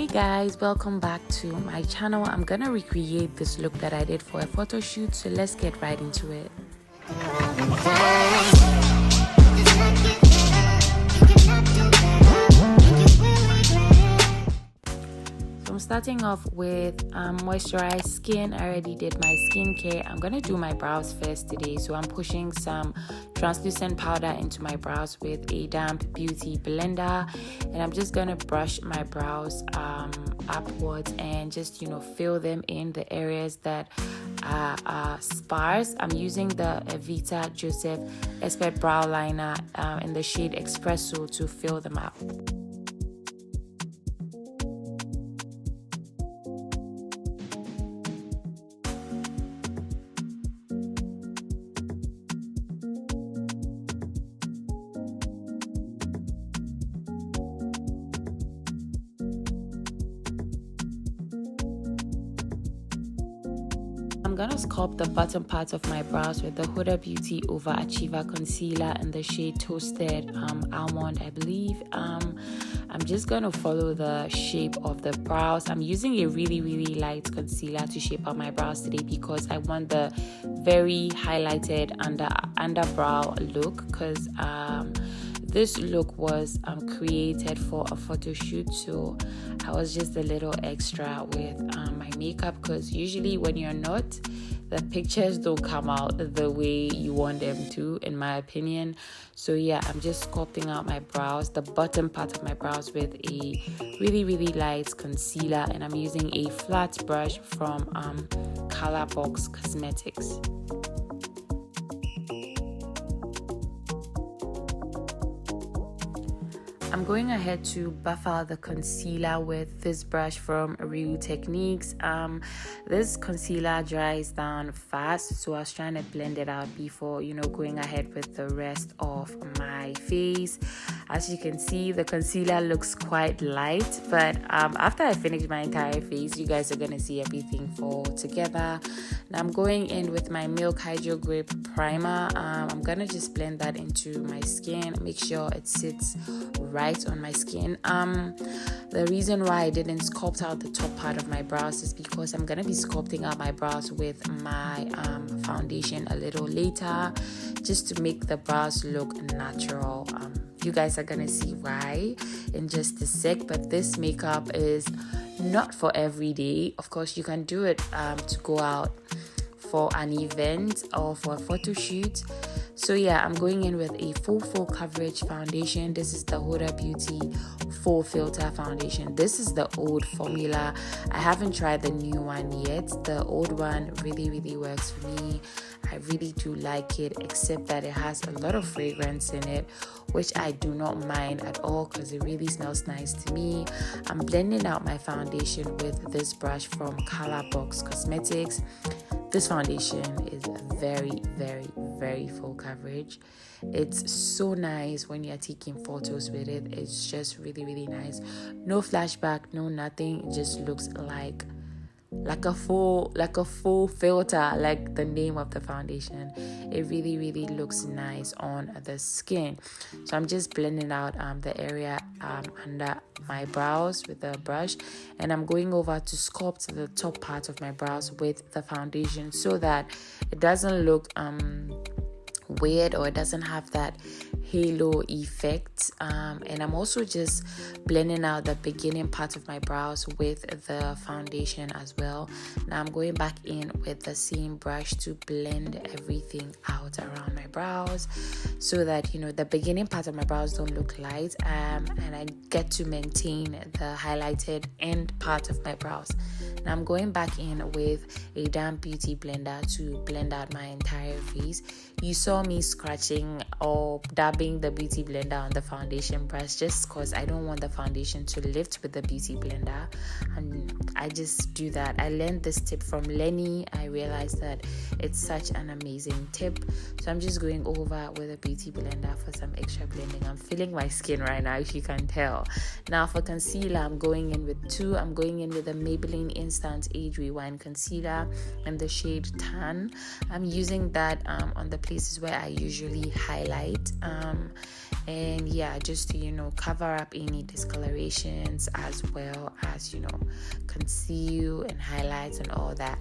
Hey guys, welcome back to my channel. I'm gonna recreate this look that I did for a photo shoot, so let's get right into it. I'm starting off with moisturized skin. I already did my skincare. I'm gonna do my brows first today, so I'm pushing some translucent powder into my brows with a damp beauty blender, and I'm just gonna brush my brows upwards and just fill them in the areas that are sparse. I'm using the Evita Joseph Expert Brow Liner in the shade Expresso to fill them up. I'm gonna sculpt the bottom part of my brows with the Huda Beauty Overachiever Concealer in the shade Toasted Almond, I believe. I'm just gonna follow the shape of the brows. I'm using a really light concealer to shape out my brows today because I want the very highlighted underbrow look, because this look was created for a photo shoot, so I was just a little extra with my makeup, because usually when you're not, the pictures don't come out the way you want them to, in my opinion. So yeah, I'm just sculpting out my brows, the bottom part of my brows, with a really light concealer, and I'm using a flat brush from Box Cosmetics. I'm going ahead to buff out the concealer with this brush from Real Techniques. This concealer dries down fast, so I was trying to blend it out before going ahead with the rest of my face. As you can see, the concealer looks quite light, but after I finish my entire face, you guys are gonna see everything fall together. Now I'm going in with my Milk Hydro Grip Primer. I'm gonna just blend that into my skin, make sure it sits right on my skin. The reason why I didn't sculpt out the top part of my brows is because I'm gonna be sculpting out my brows with my foundation a little later, just to make the brows look natural. You guys are gonna see why in just a sec, but this makeup is not for every day. Of course, you can do it to go out for an event or for a photo shoot. So yeah, I'm going in with a full coverage foundation. This is the Huda Beauty Full Filter Foundation. This is the old formula. I haven't tried the new one yet. The old one really works for me. I really do like it, except that it has a lot of fragrance in it, which I do not mind at all because it really smells nice to me. I'm blending out my foundation with this brush from Box Cosmetics. This foundation is very full coverage. It's so nice when you're taking photos with it. It's just really nice. No flashback, no nothing. It just looks like a full filter, like the name of the foundation. It really looks nice on the skin. So I'm just blending out the area under my brows with the brush, and I'm going over to sculpt the top part of my brows with the foundation so that it doesn't look weird, or it doesn't have that halo effect. And I'm also just blending out the beginning part of my brows with the foundation as well. Now I'm going back in with the same brush to blend everything out around my brows so that the beginning part of my brows don't look light, and I get to maintain the highlighted end part of my brows. Now I'm going back in with a damp beauty blender to blend out my entire face. You saw me scratching or dabbing the beauty blender on the foundation brush just because I don't want the foundation to lift with the beauty blender, and I just do that. I learned this tip from Lenny. I realized that it's such an amazing tip, so I'm just going over with a beauty blender for some extra blending. I'm feeling my skin right now, if you can tell. Now for concealer, I'm going in with two. I'm going in with a Maybelline Instant Age Rewind Concealer in the shade Tan. I'm using that on the places where I usually highlight, and yeah, just to, you know, cover up any discolorations, as well as, you know, conceal and highlights and all that.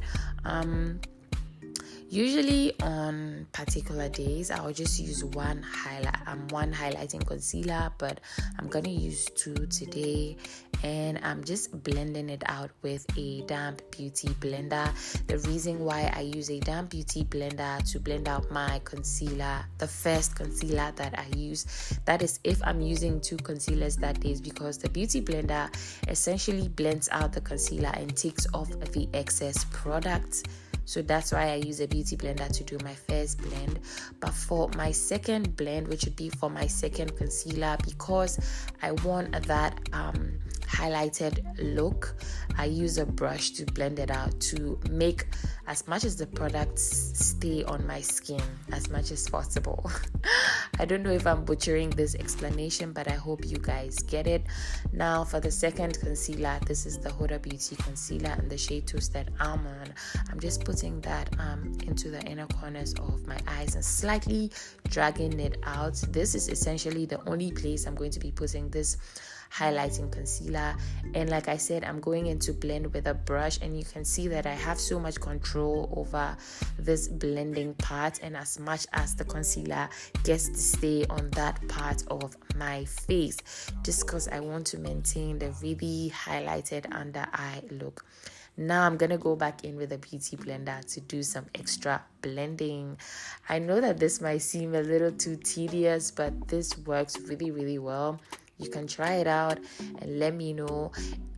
Usually on particular days, I'll just use one highlighting concealer, but I'm gonna use two today, and I'm just blending it out with a damp beauty blender. The reason why I use a damp beauty blender to blend out my concealer, the first concealer that I use, that is if I'm using two concealers that day, is because the beauty blender essentially blends out the concealer and takes off the excess product. So that's why I use a beauty blender to do my first blend. But for my second blend, which would be for my second concealer, because I want that highlighted look, I use a brush to blend it out to make as much as the products stay on my skin as much as possible. I don't know if I'm butchering this explanation, but I hope you guys get it. Now for the second concealer, this is the Huda Beauty concealer in the shade Toasted Almond. I'm just putting that into the inner corners of my eyes and slightly dragging it out. This is essentially the only place I'm going to be putting this highlighting concealer, and like I said, I'm going in to blend with a brush, and you can see that I have so much control over this blending part, and as much as the concealer gets to stay on that part of my face, just because I want to maintain the really highlighted under eye look. Now I'm gonna go back in with a beauty blender to do some extra blending. I know that this might seem a little too tedious, but this works really, really well. You can try it out and let me know.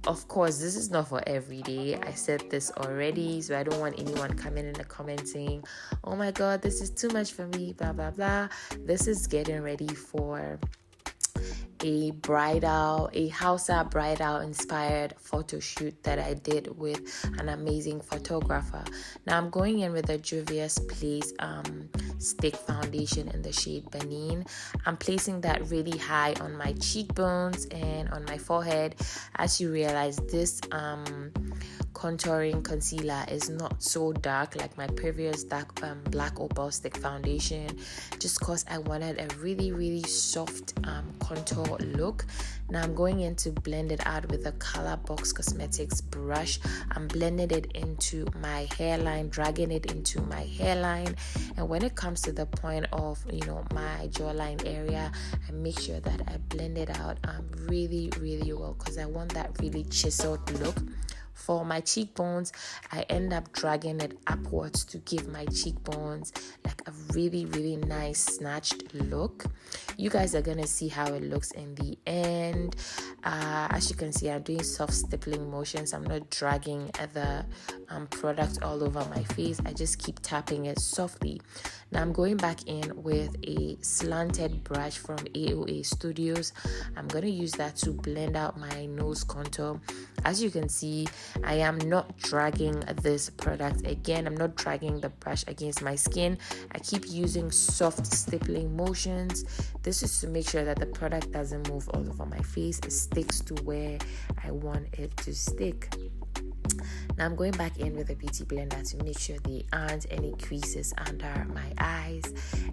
Of course, this is not for every day. I said this already, so I don't want anyone coming in the comments saying, oh my god, this is too much for me, blah blah blah. This is getting ready for a Hausa bridal inspired photo shoot that I did with an amazing photographer. Now I'm going in with a Juvia's Place stick foundation in the shade Benin. I'm placing that really high on my cheekbones and on my forehead. As you realize, this contouring concealer is not so dark like my previous dark black opal stick foundation, just because I wanted a really, really soft contour look. Now I'm going in to blend it out with a Color Box Cosmetics brush. I'm blending it into my hairline, dragging it into my hairline, and when it comes to the point of, you know, my jawline area, I make sure that I blend it out really, really well, because I want that really chiseled look. For my cheekbones, I end up dragging it upwards to give my cheekbones like a really, really nice snatched look. You guys are gonna see how it looks in the end. As you can see, I'm doing soft stippling motions. I'm not dragging the product all over my face. I just keep tapping it softly. Now I'm going back in with a slanted brush from AOA Studios. I'm gonna use that to blend out my nose contour. As you can see, I am not dragging this product again. I'm not dragging the brush against my skin. I keep using soft stippling motions. This is to make sure that the product doesn't move all over my face. It sticks to where I want it to stick. Now I'm going back in with a beauty blender to make sure there aren't any creases under my eyes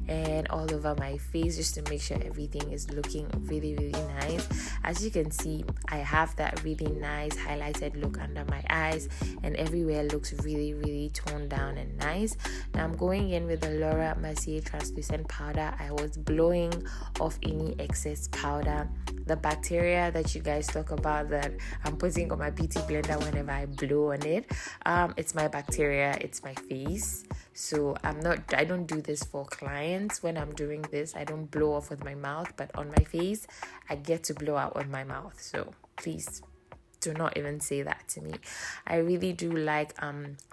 and all over my face, just to make sure everything is looking really, really nice. As you can see, I have that really nice highlighted look under my eyes, and everywhere looks really, really toned down and nice. Now I'm going in with the Mercier translucent powder. I was blowing off any excess powder. The bacteria that you guys talk about that I'm putting on my beauty blender whenever I blow on it, it's my bacteria, it's my face. So I don't do this for clients. When I'm doing this, I don't blow off with my mouth, but on my face I get to blow out with my mouth. So please do not even say that to me. I really do like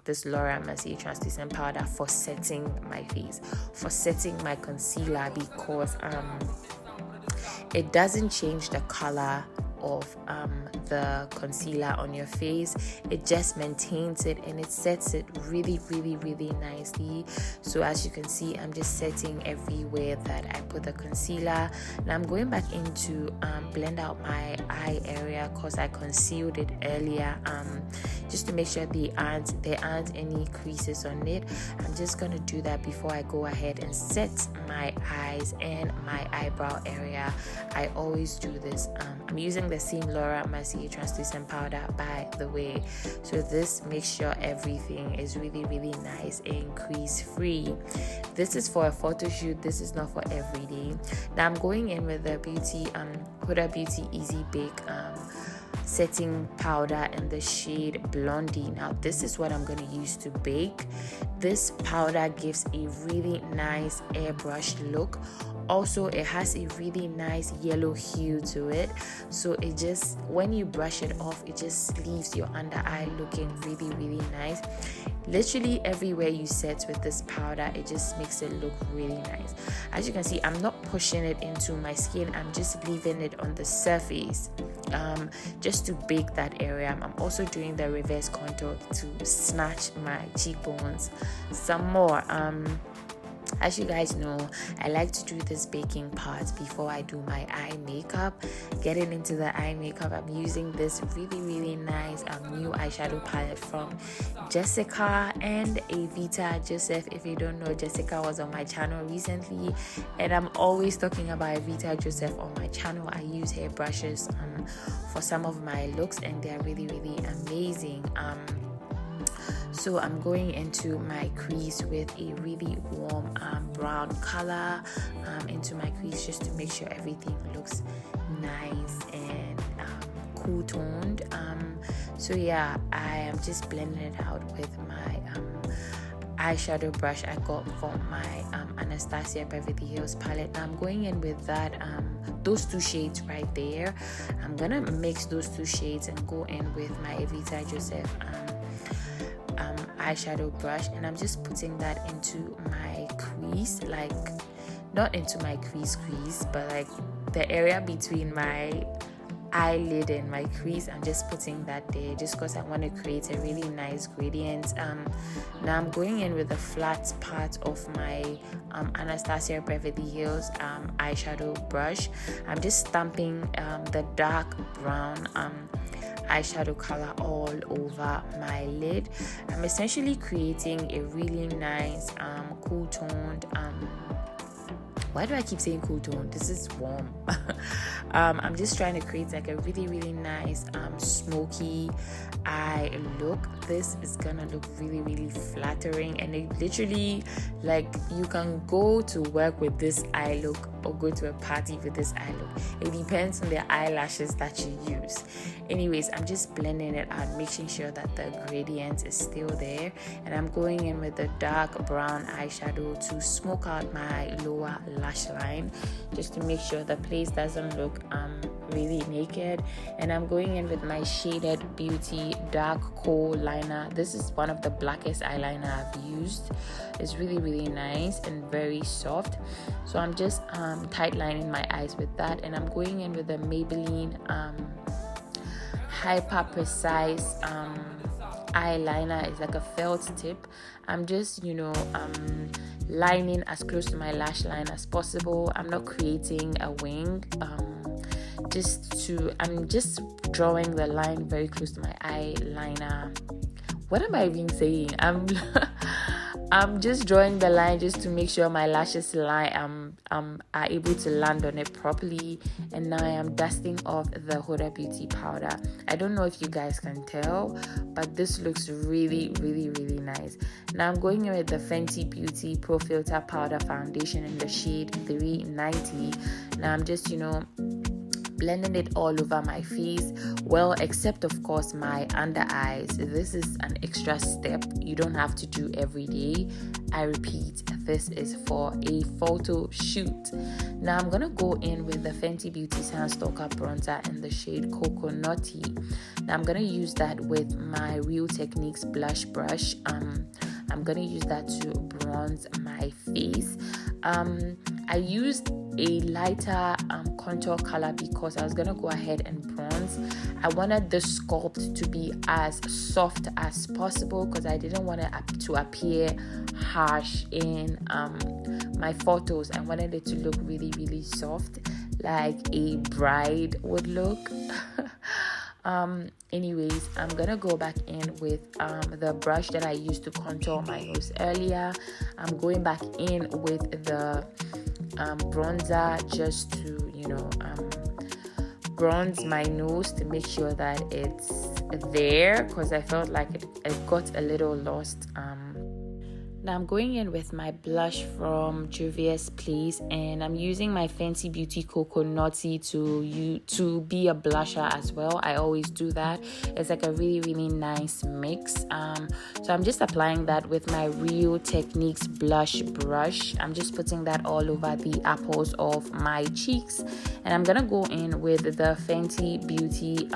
this Mercier translucent powder for setting my face, for setting my concealer, because it doesn't change the color of the concealer on your face. It just maintains it and it sets it really nicely. So as you can see, I'm just setting everywhere that I put the concealer. Now I'm going back in to blend out my eye area because I concealed it earlier, just to make sure there aren't any creases on it. I'm just gonna do that before I go ahead and set my eyes and my eyebrow area. I always do this. I'm using the same Mercier translucent powder, by the way, so this makes sure everything is really nice and crease free. This is for a photo shoot, this is not for every day. Now I'm going in with the Huda Beauty Easy Bake setting powder in the shade Blondie. Now this is what I'm going to use to bake. This powder gives a really nice airbrush look. Also, it has a really nice yellow hue to it, so it just, when you brush it off, it just leaves your under eye looking really nice. Literally everywhere you set with this powder, it just makes it look really nice. As you can see, I'm not pushing it into my skin, I'm just leaving it on the surface, just to bake that area. I'm also doing the reverse contour to snatch my cheekbones some more. As you guys know, I like to do this baking part before I do my eye makeup. Getting into the eye makeup, I'm using this really nice new eyeshadow palette from Jessica and Evita. Joseph, if you don't know, Jessica was on my channel recently, and I'm always talking about Evita Joseph on my channel. I use hair brushes for some of my looks, and they're really amazing. So I'm going into my crease with a really warm brown color into my crease, just to make sure everything looks nice and cool toned. So yeah, I am just blending it out with my eyeshadow brush I got from my Anastasia Beverly Hills palette. Now I'm going in with that those two shades right there. I'm gonna mix those two shades and go in with my Evita Joseph eyeshadow brush, and I'm just putting that into my crease, like not into my crease, but like the area between my eyelid and my crease. I'm just putting that there just because I want to create a really nice gradient. Now I'm going in with the flat part of my Anastasia Beverly Hills eyeshadow brush. I'm just stamping the dark brown eyeshadow color all over my lid. I'm essentially creating a really nice cool toned why do I keep saying cool tone? This is warm. I'm just trying to create like a really nice smoky eye look. This is gonna look really flattering, and it literally, like, you can go to work with this eye look or go to a party with this eye look. It depends on the eyelashes that you use. Anyways, I'm just blending it out, making sure that the gradient is still there, and I'm going in with the dark brown eyeshadow to smoke out my lower lash line, just to make sure the place doesn't look really naked. And I'm going in with my Shaded Beauty dark kohl liner. This is one of the blackest eyeliner I've used. It's really nice and very soft. So I'm just tight lining my eyes with that, and I'm going in with the Maybelline Hyper Precise eyeliner. It's like a felt tip. I'm just lining as close to my lash line as possible. I'm not creating a wing. I'm just drawing the line very close to my eyeliner. What am I even saying? I'm just drawing the line just to make sure my lashes are able to land on it properly. And now I am dusting off the Huda Beauty powder. I don't know if you guys can tell, but this looks really nice. Now I'm going in with the Fenty Beauty Pro Filter Powder Foundation in the shade 390. Now I'm just, blending it all over my face, well, except of course my under eyes. This is an extra step you don't have to do every day. I repeat, this is for a photo shoot. Now I'm gonna go in with the Fenty Beauty Stalker bronzer in the shade Coco Naughty. Now I'm gonna use that with my Real Techniques blush brush. I'm gonna use that to bronze my face. I used a lighter contour color because I was gonna go ahead and bronze. lines. I wanted the sculpt to be as soft as possible because I didn't want it to appear harsh in my photos. I wanted it to look really, really soft, like a bride would look. Anyways, I'm gonna go back in with the brush that I used to contour my nose earlier. I'm going back in with the bronzer just to, you know, bronze my nose to make sure that it's there, because I felt like it got a little lost. Now I'm going in with my blush from Juvia's Place, and I'm using my Fenty Beauty Coco Naughty to be a blusher as well. I always do that. It's like a really, really nice mix. So I'm just applying that with my Real Techniques blush brush. I'm just putting that all over the apples of my cheeks, and I'm gonna go in with the Fenty Beauty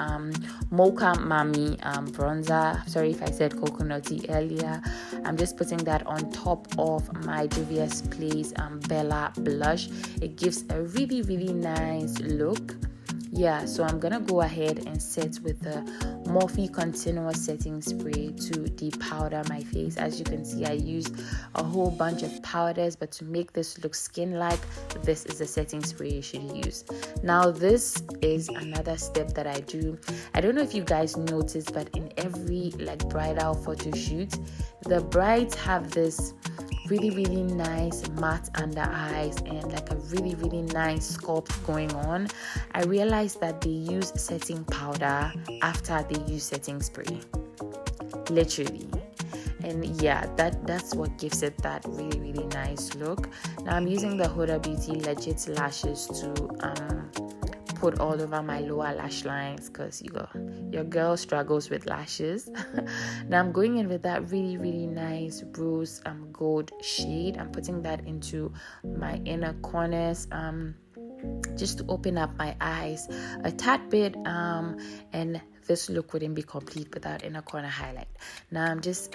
Mocha Mami bronzer. Sorry if I said coconutty earlier. I'm just putting that on top of my Juvia's Place Bella blush. It gives a really, really nice look. Yeah, so I'm gonna go ahead and set with the Morphe continuous setting spray to depowder my face. As you can see, I used a whole bunch of powders, but to make this look skin-like, this is the setting spray you should use. Now this is another step that I do. I don't know if you guys noticed, but in every like bridal photo shoot, the brides have this really, really nice matte under eyes and like a really, really nice sculpt going on. I realized that they use setting powder after they use setting spray, literally. And yeah, that's what gives it that really, really nice look. Now I'm using the Huda Beauty Legit lashes to put all over my lower lash lines, because your girl struggles with lashes. Now I'm going in with that really, really nice rose gold shade. I'm putting that into my inner corners just to open up my eyes a tad bit, and this look wouldn't be complete without inner corner highlight. Now I'm just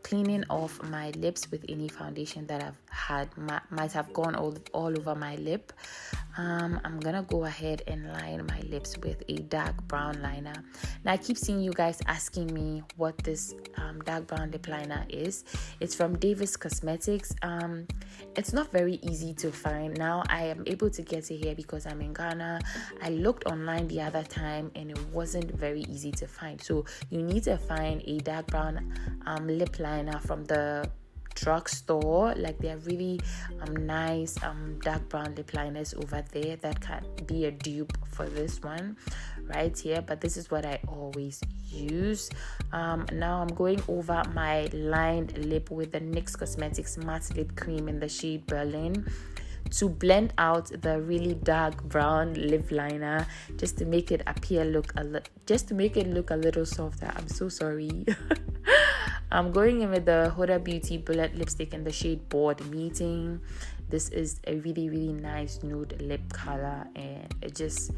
cleaning off my lips with any foundation that I've had might have gone all over my lip. I'm gonna go ahead and line my lips with a dark brown liner. Now I keep seeing you guys asking me what this dark brown lip liner is. It's from Davis Cosmetics. It's not very easy to find. Now I am able to get it here because I'm in Ghana. I looked online the other time and it wasn't very easy to find. So you need to find a dark brown lip liner from the drugstore. Like, they're really nice dark brown lip liners over there that can be a dupe for this one right here, but this is what I always use. Now I'm going over my lined lip with the NYX Cosmetics matte lip cream in the shade Berlin to blend out the really dark brown lip liner, just to make it look a little softer. I'm so sorry. I'm going in with the Huda Beauty Bullet lipstick in the shade Board Meeting. This is a really, really nice nude lip color, and it just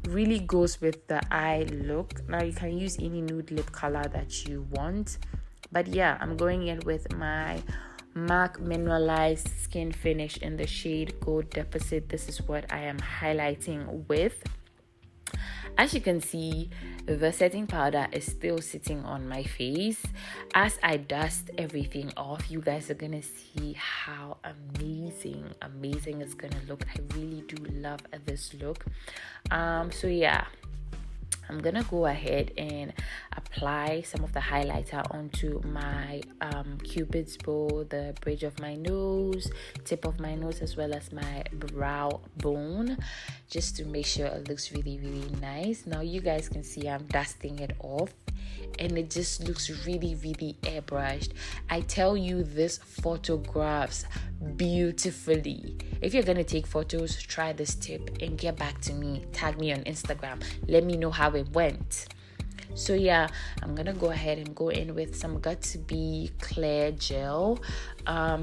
really goes with the eye look. Now you can use any nude lip color that you want, but yeah, I'm going in with my MAC Mineralized Skin Finish in the shade Gold Deposit. This is what I am highlighting with. As you can see, the setting powder is still sitting on my face. As I dust everything off, you guys are gonna see how amazing it's gonna look. I really do love this look. So yeah, I'm gonna go ahead and apply some of the highlighter onto my Cupid's bow, the bridge of my nose, tip of my nose, as well as my brow bone, just to make sure it looks really, really nice. Now you guys can see I'm dusting it off, and it just looks really, really airbrushed. I tell you, this photographs beautifully. If you're gonna take photos, try this tip and get back to me. Tag me on Instagram. Let me know how it went. So yeah, I'm gonna go ahead and go in with some Got2b clear gel.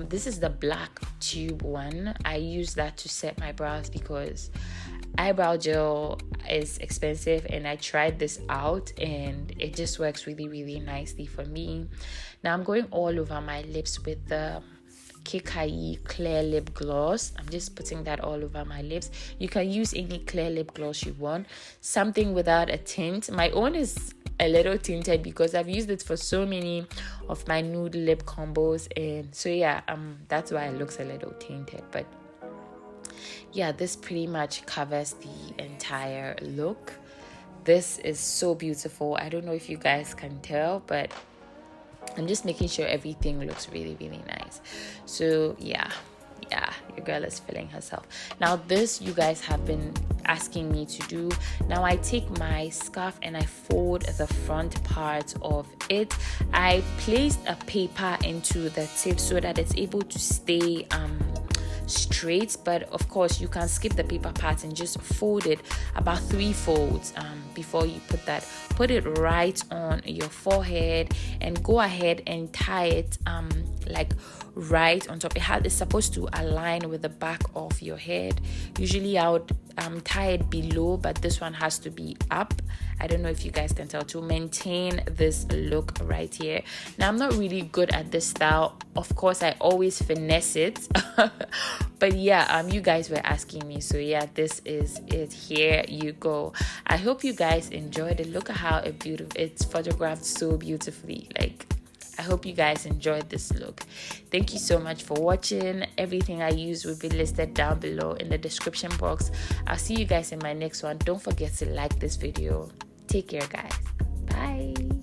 This is the black tube one. I use that to set my brows because eyebrow gel is expensive, and I tried this out and it just works really, really nicely for me. Now I'm going all over my lips with the Kikaye clear lip gloss. I'm just putting that all over my lips. You can use any clear lip gloss you want, something without a tint. My own is a little tinted because I've used it for so many of my nude lip combos, and so yeah, that's why it looks a little tinted. But yeah, this pretty much covers the entire look. This is so beautiful. I don't know if you guys can tell, but I'm just making sure everything looks really, really nice. So yeah, your girl is feeling herself. Now this you guys have been asking me to do. Now I take my scarf and I fold the front part of it. I placed a paper into the tip so that it's able to stay straight, but of course you can skip the paper part and just fold it about 3 folds before you put it right on your forehead, and go ahead and tie it like right on top. It's supposed to align with the back of your head. Usually I would tie it below, but this one has to be up. I don't know if you guys can tell, to maintain this look right here. Now I'm not really good at this style. Of course I always finesse it but yeah, you guys were asking me, so yeah, this is it. Here you go. I hope you guys enjoyed it. Look at how it's photographed so beautifully. Like, I hope you guys enjoyed this look. Thank you so much for watching. Everything I use will be listed down below in the description box. I'll see you guys in my next one. Don't forget to like this video. Take care, guys. Bye.